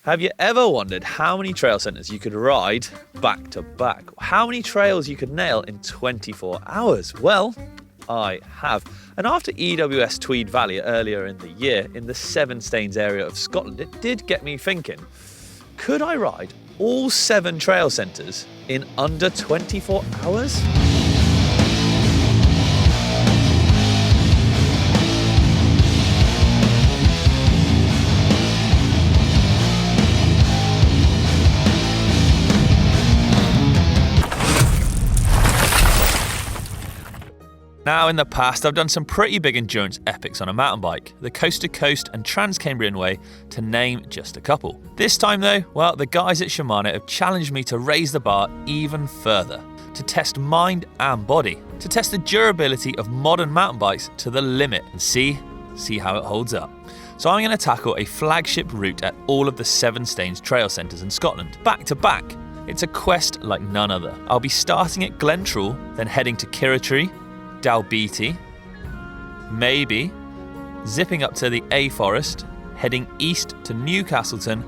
Have you ever wondered how many trail centres you could ride back to back? How many trails you could nail in 24 hours? Well, I have. And after EWS Tweed Valley earlier in the year in the Seven Stains area of Scotland, it did get me thinking, could I ride all 7 trail centres in under 24 hours? Now, in the past, I've done some pretty big endurance epics on a mountain bike, the Coast to Coast and Trans-Cambrian Way, to name just a couple. This time though, well, the guys at Shimano have challenged me to raise the bar even further, to test mind and body, to test the durability of modern mountain bikes to the limit and see how it holds up. So I'm going to tackle a flagship route at all of the Seven Stains trail centres in Scotland, back to back. It's a quest like none other. I'll be starting at GLENTROOL, then heading to Kirritree, DALBEATTIE, maybe zipping up to the A Forest, heading east to NEWCASTLETON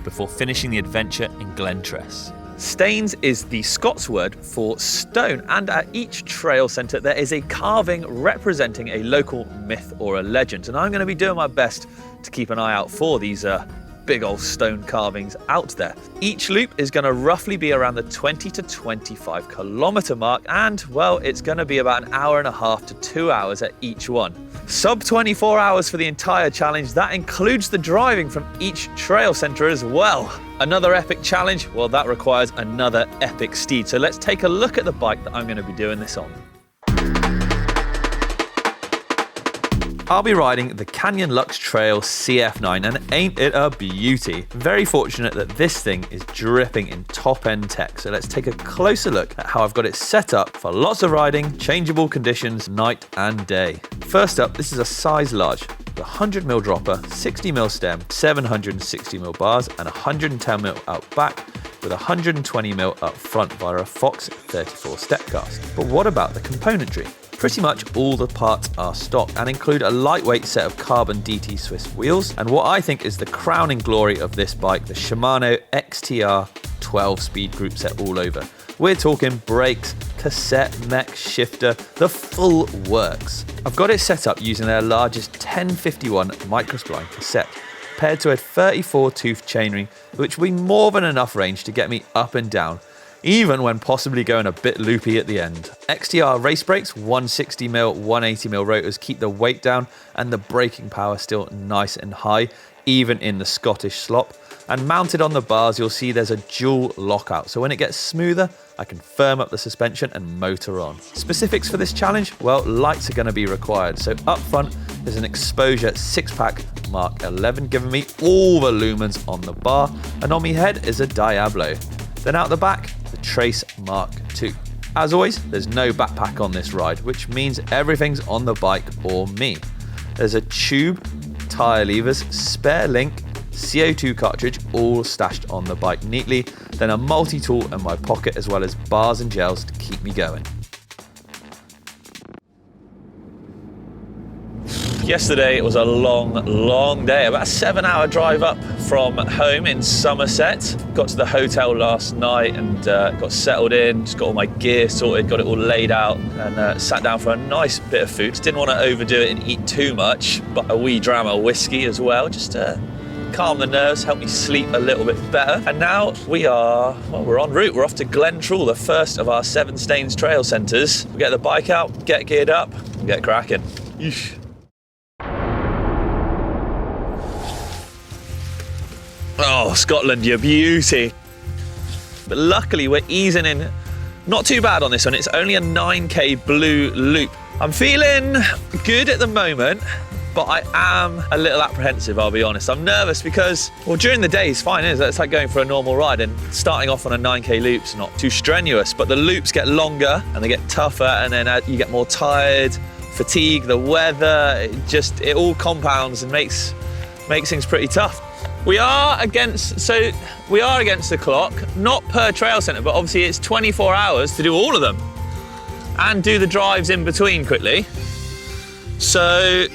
before finishing the adventure in GLENTRESS. Stains is the Scots word for stone, and at each trail centre there is a carving representing a local myth or a legend, and I'm going to be doing my best to keep an eye out for these big old stone carvings out there. Each loop is going to roughly be around the 20 to 25 kilometre mark, and well, it's going to be about an hour and a half to 2 hours at each one. Sub 24 hours for the entire challenge. That includes the driving from each trail centre as well. Another epic challenge, well, that requires another epic steed. So let's take a look at the bike that I'm going to be doing this on. I'll be riding the Canyon Lux Trail CF9, and ain't it a beauty? Very fortunate that this thing is dripping in top-end tech, so let's take a closer look at how I've got it set up for lots of riding, changeable conditions, night and day. First up, this is a size large, with 100mm dropper, 60mm stem, 760mm bars, and 110mm out back, with 120mm up front via a Fox 34 step cast. But what about the componentry? Pretty much all the parts are stock and include a lightweight set of carbon DT Swiss wheels, and what I think is the crowning glory of this bike, the Shimano XTR 12-speed group set all over. We're talking brakes, cassette, mech, shifter, the full works. I've got it set up using their largest 1051 microspline cassette, paired to a 34-tooth chainring, which will be more than enough range to get me up and down, even when possibly going a bit loopy at the end. XTR race brakes, 160mm, 180mm rotors keep the weight down and the braking power still nice and high, even in the Scottish slop. And mounted on the bars, you'll see there's a dual lockout, so when it gets smoother, I can firm up the suspension and motor on. Specifics for this challenge? Well, lights are going to be required. So up front, there's an Exposure 6-pack Mark 11, giving me all the lumens on the bar, and on my head is a Diablo. Then out the back, the Trace Mark II. As always, there's no backpack on this ride, which means everything's on the bike or me. There's a tube, tyre levers, spare link, CO2 cartridge, all stashed on the bike neatly, then a multi-tool in my pocket, as well as bars and gels to keep me going. Yesterday it was a long day, about a 7-hour drive up from home in Somerset. Got to the hotel last night and got settled in, just got all my gear sorted, got it all laid out, and sat down for a nice bit of food. Didn't want to overdo it and eat too much, but a wee dram of whiskey as well, just to calm the nerves, help me sleep a little bit better. And now we're en route. We're off to GLENTROOL, the first of our Seven Stains trail centres. We'll get the bike out, get geared up, and get cracking. Yeesh. Oh, Scotland, you beauty. But luckily we're easing in not too bad on this one. It's only a 9k blue loop. I'm feeling good at the moment, but I am a little apprehensive, I'll be honest. I'm nervous because, well, during the day it's fine, isn't it? It's like going for a normal ride, and starting off on a 9k loop's not too strenuous, but the loops get longer and they get tougher, and then you get more tired, fatigue, the weather, it all compounds and makes things pretty tough. We are against the clock, not per trail centre, but obviously it's 24 hours to do all of them and do the drives in between quickly. So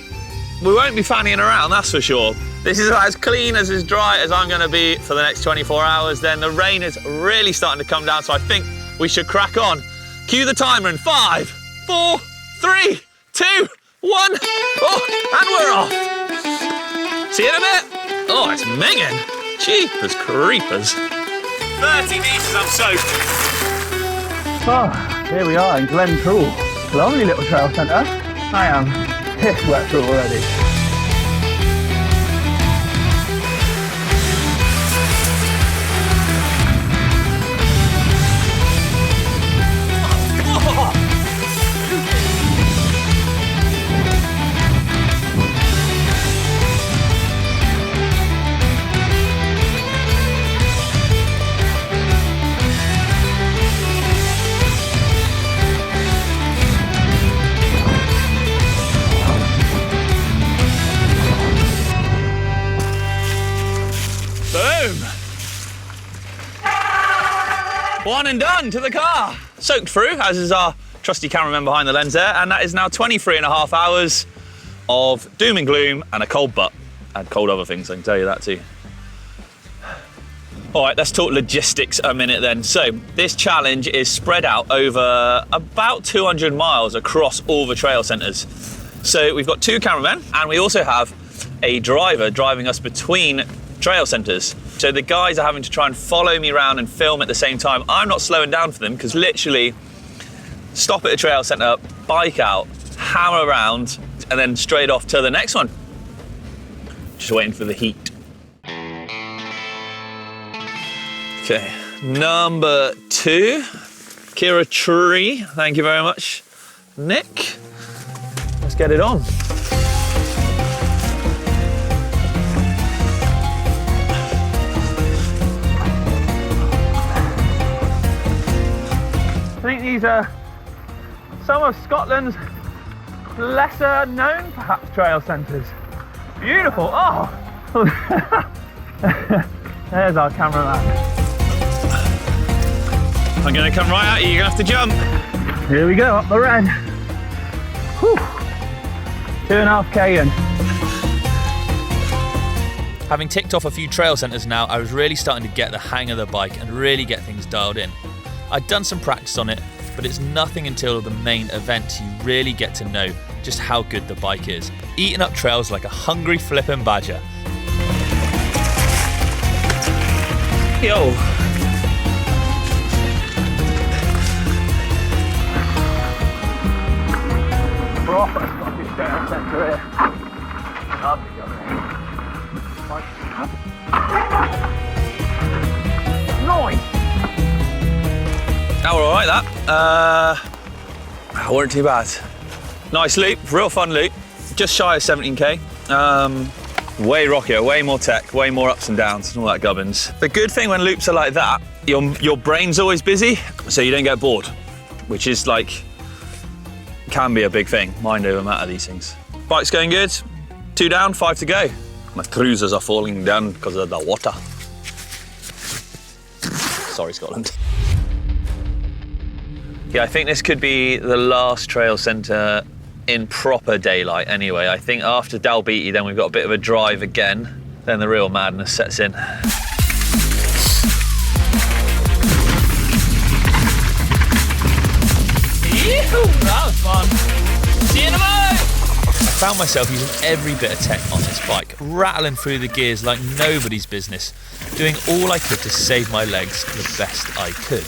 we won't be fannying around, that's for sure. This is about as clean as dry as I'm going to be for the next 24 hours. Then the rain is really starting to come down, so I think we should crack on. Cue the timer in 5, 4, 3, 2, 1. Oh, and we're off. See you in a bit. Oh, it's minging. Jeepers creepers. 30 metres, I'm soaked. Oh, here we are in GLENTROOL. Lovely little trail centre. I am piss wet through already. One and done to the car. Soaked through, as is our trusty cameraman behind the lens there, and that is now 23.5 hours of doom and gloom and a cold butt. And cold other things, I can tell you that too. All right, let's talk logistics a minute then. So this challenge is spread out over about 200 miles across all the trail centres. So we've got 2 cameramen, and we also have a driver driving us between trail centres. So the guys are having to try and follow me around and film at the same time. I'm not slowing down for them because literally stop at a trail centre, bike out, hammer around, and then straight off to the next one. Just waiting for the heat. Okay, number 2, Kira Tree. Thank you very much, Nick. Let's get it on. I think these are some of Scotland's lesser known, perhaps, trail centres. Beautiful, oh! There's our cameraman. I'm gonna come right at you, you're gonna have to jump. Here we go, up the red. Whew. 2.5k in. Having ticked off a few trail centres now, I was really starting to get the hang of the bike and really get things dialed in. I'd done some practice on it, but it's nothing until the main event you really get to know just how good the bike is. Eating up trails like a hungry flippin' badger. Yo. Proper Scottish trail centre here. Lovely, Nice. Oh, all right, that. Weren't too bad. Nice loop, real fun loop. Just shy of 17k. Way rockier, way more tech, way more ups and downs and all that gubbins. The good thing when loops are like that, your brain's always busy, so you don't get bored, which is like, can be a big thing. Mind over matter, these things. Bike's going good. 2 down, 5 to go. My trousers are falling down because of the water. Sorry, Scotland. Yeah, I think this could be the last trail centre in proper daylight anyway. I think after DALBEATTIE, then we've got a bit of a drive again. Then the real madness sets in. Yee-hoo, that was fun. See you in a moment. I found myself using every bit of tech on this bike, rattling through the gears like nobody's business, doing all I could to save my legs the best I could.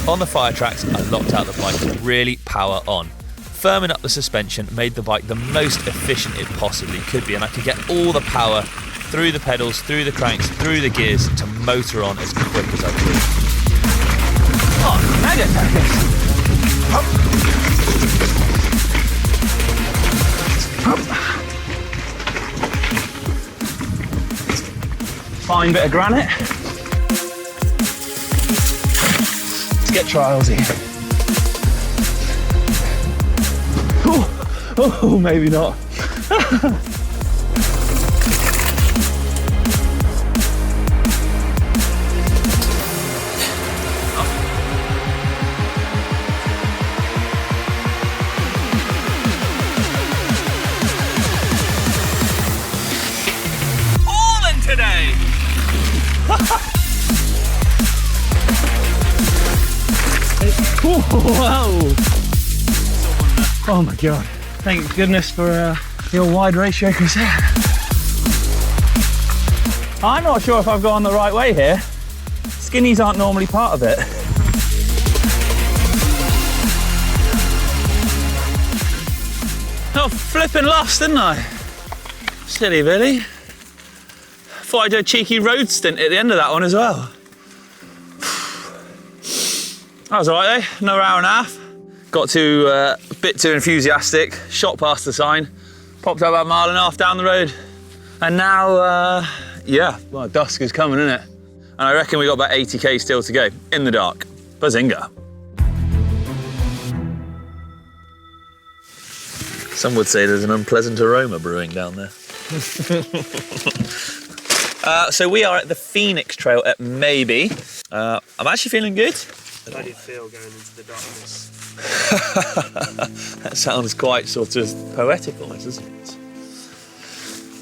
On the fire tracks, I locked out the bike to really power on. Firming up the suspension made the bike the most efficient it possibly could be, and I could get all the power through the pedals, through the cranks, through the gears to motor on as quick as I could. Oh, mega focus! Fine bit of granite. Get trialsy. Oh, maybe not. today. Whoa! Oh my god. Thank goodness for the old wide ratio cassette. I'm not sure if I've gone the right way here. Skinnies aren't normally part of it. Oh, flipping lost, didn't I? Silly Billy. Thought I'd do a cheeky road stint at the end of that one as well. That was alright, eh? Another hour and a half. Got to a bit too enthusiastic, shot past the sign, popped up about a mile and a half down the road. And now, yeah, well, dusk is coming, isn't it? And I reckon we got about 80k still to go, in the dark. Bazinga. Some would say there's an unpleasant aroma brewing down there. So we are at the Phoenix Trail at Maybe. I'm actually feeling good. How do you feel going into the darkness? That sounds quite sort of poetical, doesn't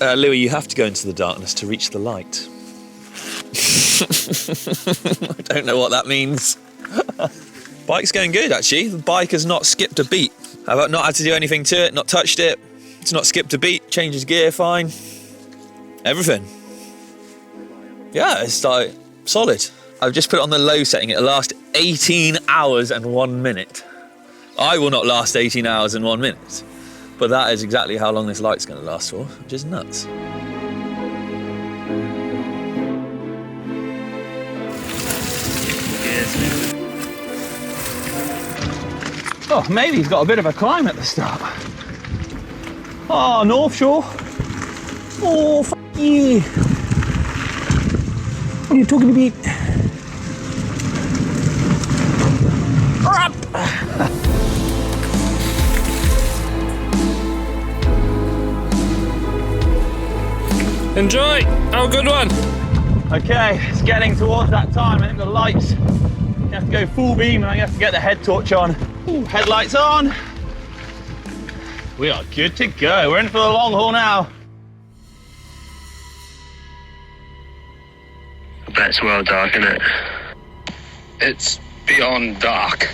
it? Louis, you have to go into the darkness to reach the light. I don't know what that means. Bike's going good, actually. The bike has not skipped a beat. I've not had to do anything to it, not touched it. It's not skipped a beat, changes gear fine. Everything. Yeah, it's like solid. I've just put it on the low setting. It'll last 18 hours and 1 minute. I will not last 18 hours and 1 minute. But that is exactly how long this light's going to last for, which is nuts. Oh, maybe he's got a bit of a climb at the start. Oh, North Shore. Oh, f you. What are you talking about? Up. Enjoy! Have a good one! Okay, it's getting towards that time. I think the lights, you have to go full beam and I have to get the head torch on. Ooh, headlights on. We are good to go. We're in for the long haul now. I bet it's well dark, isn't it? It's beyond dark.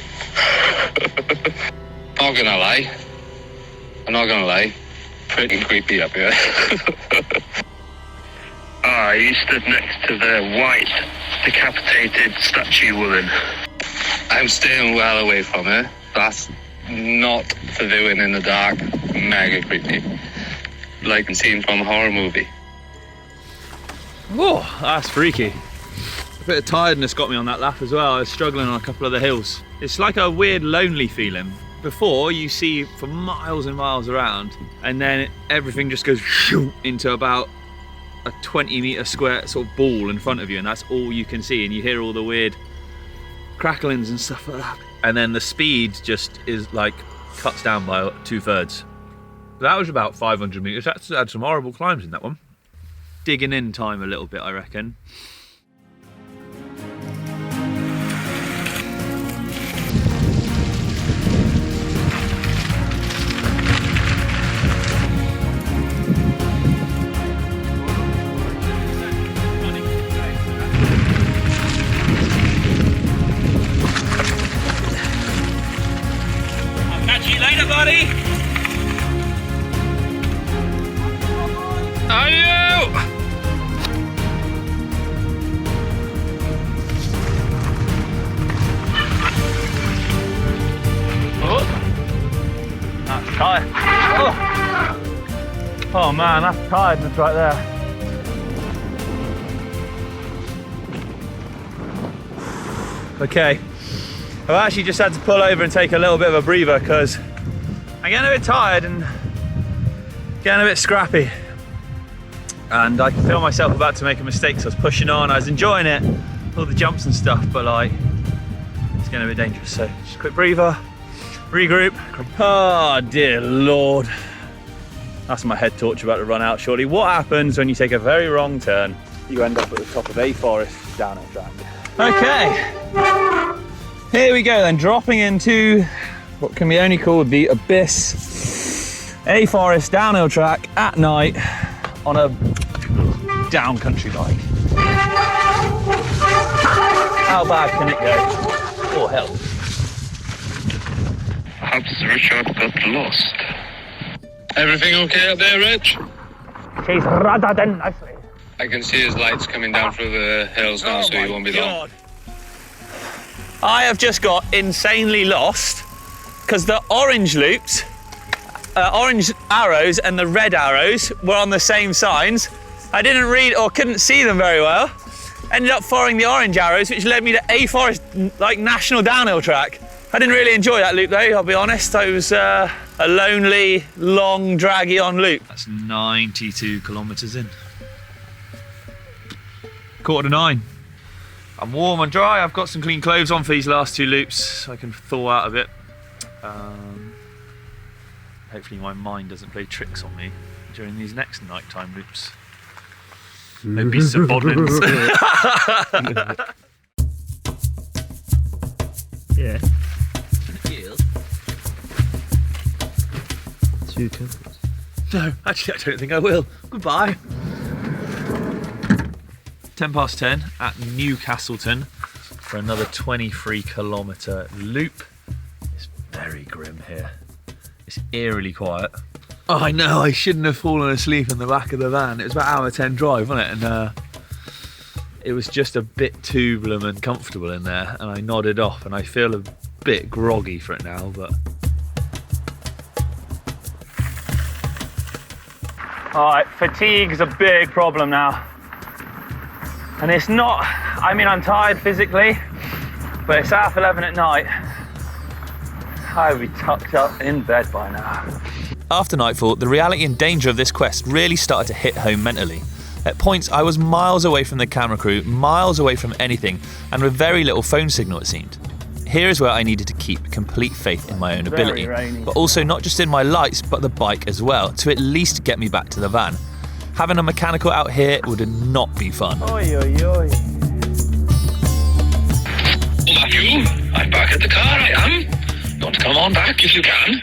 Not gonna lie. I'm not gonna lie. Pretty creepy up here. Ah, you stood next to the white, decapitated statue woman. I'm staying well away from her. That's not for doing in the dark. Mega creepy. Like a scene from a horror movie. Oh, that's freaky. A bit of tiredness got me on that lap as well. I was struggling on a couple of the hills. It's like a weird lonely feeling. Before, you see for miles and miles around, and then everything just goes into about a 20-metre square sort of ball in front of you, and that's all you can see, and you hear all the weird cracklings and stuff like that. And then the speed just is like cuts down by 2/3. That was about 500 metres. That's had some horrible climbs in that one. Digging in time a little bit, I reckon. Buddy. Are you? Oh, that's tired. Oh man, that's tiredness right there. Okay, I've actually just had to pull over and take a little bit of a breather because I'm getting a bit tired and getting a bit scrappy. And I can feel myself about to make a mistake, so I was pushing on, I was enjoying it, all the jumps and stuff, but like, it's getting a bit dangerous. So just a quick breather, regroup. Oh dear Lord. That's my head torch about to run out shortly. What happens when you take a very wrong turn? You end up at the top of a forest downhill track. Okay, here we go then, dropping into what can be only called the abyss. A forest downhill track at night on a down country bike. How bad can it go? Oh, hell. Perhaps Richard got lost. Everything okay up there, Rich? She's rather than nicely. I can see his lights coming down through the hills now, so he won't be long. I have just got insanely lost because the orange loops, orange arrows and the red arrows were on the same signs. I didn't read or couldn't see them very well. Ended up following the orange arrows, which led me to A Forest, like national downhill track. I didn't really enjoy that loop though, I'll be honest. It was a lonely, long, draggy on loop. That's 92 kilometres in. 8:45. I'm warm and dry. I've got some clean clothes on for these last 2 loops so I can thaw out a bit. Hopefully my mind doesn't play tricks on me during these next nighttime loops. No pieces of bodmins. Yeah. 2 couples. No, actually I don't think I will. Goodbye. 10:10 at NEWCASTLETON for another 23-kilometre loop. It's very grim here. It's eerily quiet. Oh, I know, I shouldn't have fallen asleep in the back of the van. It was about hour 10 drive, wasn't it? And it was just a bit too blooming comfortable in there, and I nodded off, and I feel a bit groggy for it now, but... All right, fatigue's a big problem now. And it's not, I mean, I'm tired physically, but it's 11:30 at night. I would be tucked up in bed by now. After nightfall, the reality and danger of this quest really started to hit home mentally. At points, I was miles away from the camera crew, miles away from anything, and with very little phone signal, it seemed. Here is where I needed to keep complete faith in my own ability, but also not just in my lights, but the bike as well, to at least get me back to the van. Having a mechanical out here would not be fun. Oi, oi, oi. Well, that you? I'm back at the car, I am. You want to come on back if you can?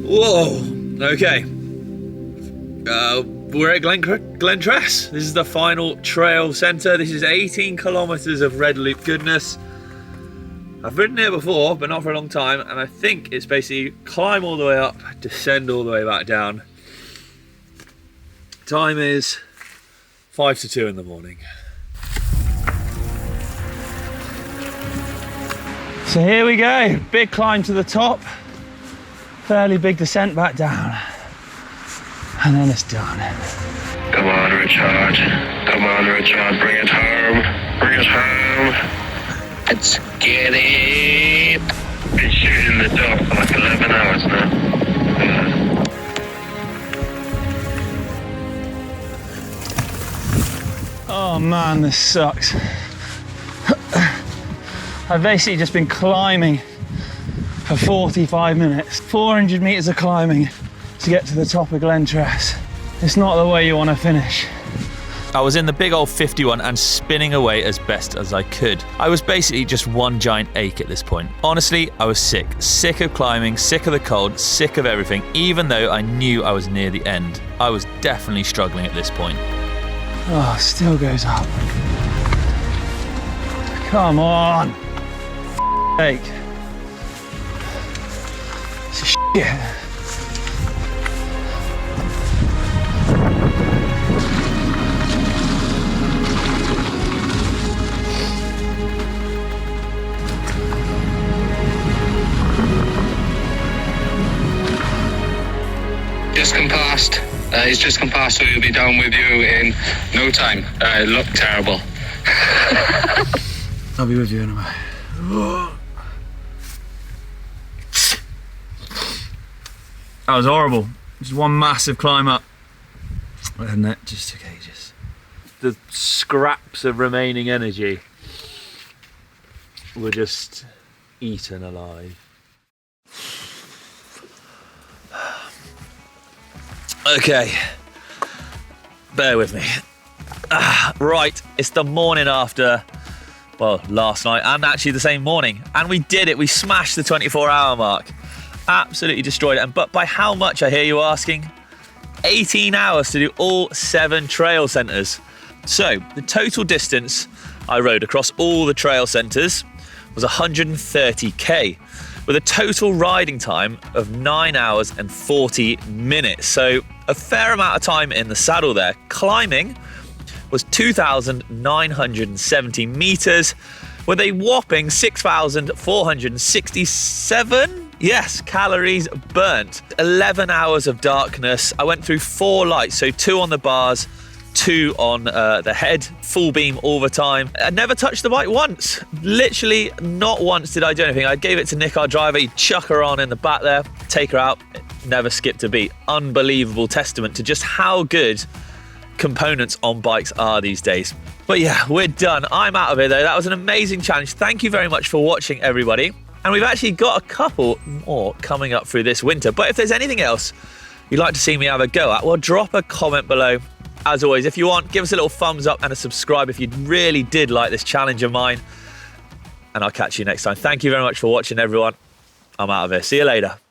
Whoa, okay. We're at GLENTRESS. This is the final trail centre. This is 18 kilometres of red loop goodness. I've ridden here before, but not for a long time, and I think it's basically climb all the way up, descend all the way back down. Time is 5 to 2 in the morning. So here we go, big climb to the top, fairly big descent back down, and then it's done. Come on, Richard. Come on, Richard. Bring it home. Bring it home. Let's get it. Been shooting the dog for like 11 hours now. Oh man, this sucks. I've basically just been climbing for 45 minutes. 400 metres of climbing to get to the top of GLENTRESS. It's not the way you want to finish. I was in the big old 51 and spinning away as best as I could. I was basically just one giant ache at this point. Honestly, I was sick. Sick of climbing, sick of the cold, sick of everything, even though I knew I was near the end. I was definitely struggling at this point. Oh, still goes up. Come on. Ache. It's a shit. Just come past. He's just come past, so he'll be down with you in no time. It looked terrible. I'll be with you in a minute. That was horrible. Just one massive climb up. And that just took ages. The scraps of remaining energy were just eaten alive. Okay, bear with me. Right, it's the morning after, well, last night and actually the same morning. And we did it, we smashed the 24-hour mark. absolutely destroyed it. But by how much, I hear you asking? 18 hours to do all 7 trail centres. So the total distance I rode across all the trail centres was 130k, with a total riding time of 9 hours and 40 minutes. So a fair amount of time in the saddle there. Climbing was 2,970 meters with a whopping 6,467 calories burnt. 11 hours of darkness. I went through 4 lights, so 2 on the bars, 2 on the head, full beam all the time. I never touched the bike once. Literally not once did I do anything. I gave it to Nick, our driver. He'd chuck her on in the back there, take her out, never skipped a beat. Unbelievable testament to just how good components on bikes are these days. But yeah, we're done. I'm out of here though. That was an amazing challenge. Thank you very much for watching, everybody. And we've actually got a couple more coming up through this winter. But if there's anything else you'd like to see me have a go at, well, drop a comment below. As always, if you want, give us a little thumbs up and a subscribe if you really did like this challenge of mine. And I'll catch you next time. Thank you very much for watching, everyone. I'm out of here. See you later.